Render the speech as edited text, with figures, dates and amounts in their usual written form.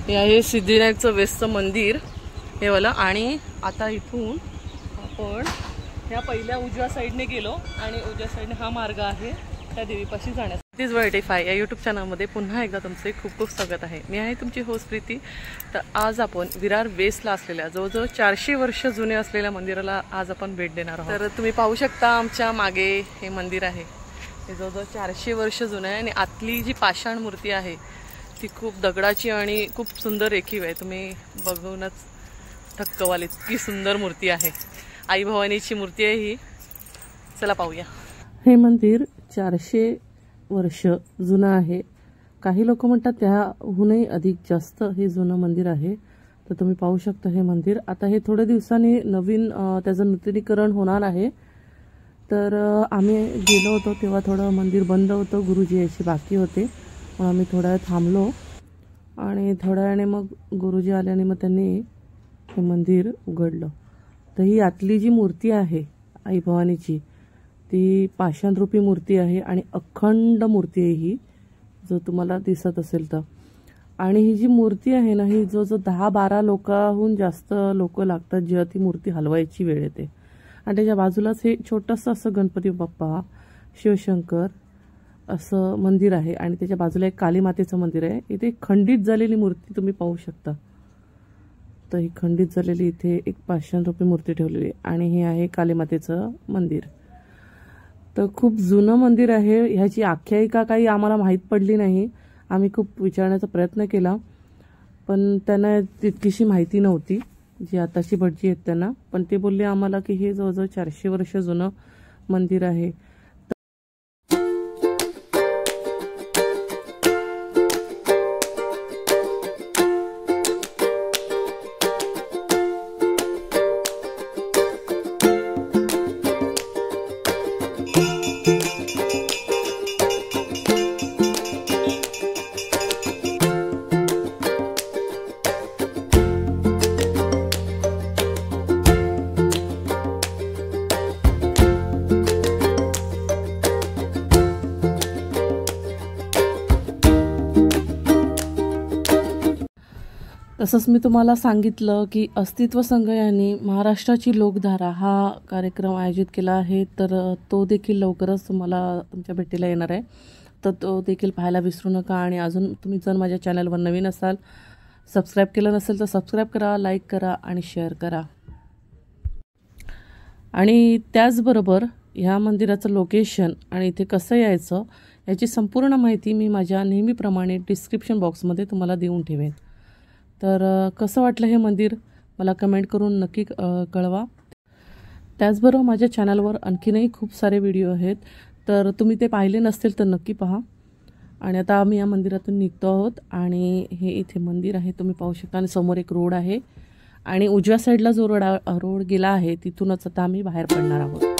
हे आहे सिद्धिविनायकचं वेस्टचं मंदिर हे वाला। आणि आता इथून आपण ह्या पहिल्या उजव्या साईडने गेलो आणि उजव्या साईडने हा मार्ग आहे त्या देवीपाशी जाण्याचा। प्रीतीज वर्ल्ड 85 या यूट्यूब चॅनलमध्ये पुन्हा एकदा तुमचे खूप खूप स्वागत आहे। मी आहे तुमची होस्ट प्रीती। तर आज आपण विरार वेस्टला असलेल्या जवळजवळ 400 वर्ष जुने असलेल्या मंदिराला आज आपण भेट देणार आहोत। तर तुम्ही पाहू शकता आमच्या मागे हे मंदिर आहे, हे जवळजवळ 400 वर्ष जुनं आहे आणि आतली जी पाषाण मूर्ती आहे ती खूप दगडाची आणि खूप सुंदर रेखीव आहे। तुम्ही बघूनच थक्क व्हाल, इतकी सुंदर मूर्ती आहे। आई भवानीची मूर्ती आहे ही। चला पाहूया। हे मंदिर 400 वर्ष जुनं आहे। काही लोक म्हणतात त्याहूनही अधिक जास्त हे जुनं मंदिर आहे। तर तुम्ही पाहू शकता हे मंदिर आता हे थोड्या दिवसांनी नवीन त्याचं नूतनीकरण होणार आहे। तर आम्ही गेलो होतो तेव्हा थोडं मंदिर बंद होतं, गुरुजी यायचे बाकी होते, मग आम्ही थोडा वेळ थांबलो आणि थोड्या वेळाने मग गुरुजी आल्याने मग त्यांनी हे मंदिर उघडलं। तर ही आतली जी मूर्ती आहे आई भवानीची ती पाषाणरूपी मूर्ती आहे आणि अखंड मूर्ती आहे ही, जो तुम्हाला दिसत असेल तर। आणि ही जी मूर्ती आहे ना ही जो 10-12 लोकांहून जास्त लोक लागतात जेव्हा ती मूर्ती हलवायची वेळ येते। आणि त्याच्या बाजूलाच हे छोटंसं असं गणपती बाप्पा शिवशंकर असं मंदिर आहे आणि त्याच्या बाजूला एक काली मातेचं मंदिर आहे। इथे खंडित झालेली मूर्ती तुम्ही पाहू शकता। तर ही खंडित झालेली इथे एक पाषाणरूपी मूर्ती ठेवलेली आहे आणि हे आहे काली मातेचं मंदिर। तर खूप जुनं मंदिर आहे, ह्याची आख्यायिका काही आम्हाला माहीत पडली नाही। आम्ही खूप विचारण्याचा प्रयत्न केला पण त्यांना तितकीशी माहिती नव्हती, जी आताची भटजी आहेत त्यांना। पण ते बोलले आम्हाला की हे जवळजवळ 400 वर्ष जुनं मंदिर आहे। तसंच मी तुम्हाला सांगितलं की अस्तित्व संघ यांनी महाराष्ट्राची लोकधारा हा कार्यक्रम आयोजित केला आहे। तर तो देखील लवकरच तुम्हाला तुमच्या भेटीला येणार आहे, तर तो देखील पाहायला विसरू नका। आणि अजून तुम्ही जर माझ्या चॅनलवर नवीन असाल, सबस्क्राईब केलं नसेल तर सबस्क्राईब करा, लाईक करा आणि शेअर करा। आणि त्याचबरोबर ह्या मंदिराचं लोकेशन आणि इथे कसं यायचं याची संपूर्ण माहिती मी माझ्या नेहमीप्रमाणे डिस्क्रिप्शन बॉक्समध्ये तुम्हाला देऊन ठेवेन। तर कसं वाटलं हे मंदिर मला कमेंट करून नक्की कळवा। त्याचबरोबर माझ्या चॅनलवर आणखीनही खूप सारे व्हिडिओ आहेत, तर तुम्ही ते पाहिले नसतील तर नक्की पहा। आणि आता आम्ही या मंदिरातून निघतो आहोत आणि हे इथे मंदिर आहे तुम्ही पाहू शकता आणि समोर एक रोड आहे आणि उजव्या साईडला जो रोड गेला आहे तिथूनच आता आम्ही बाहेर पडणार आहोत।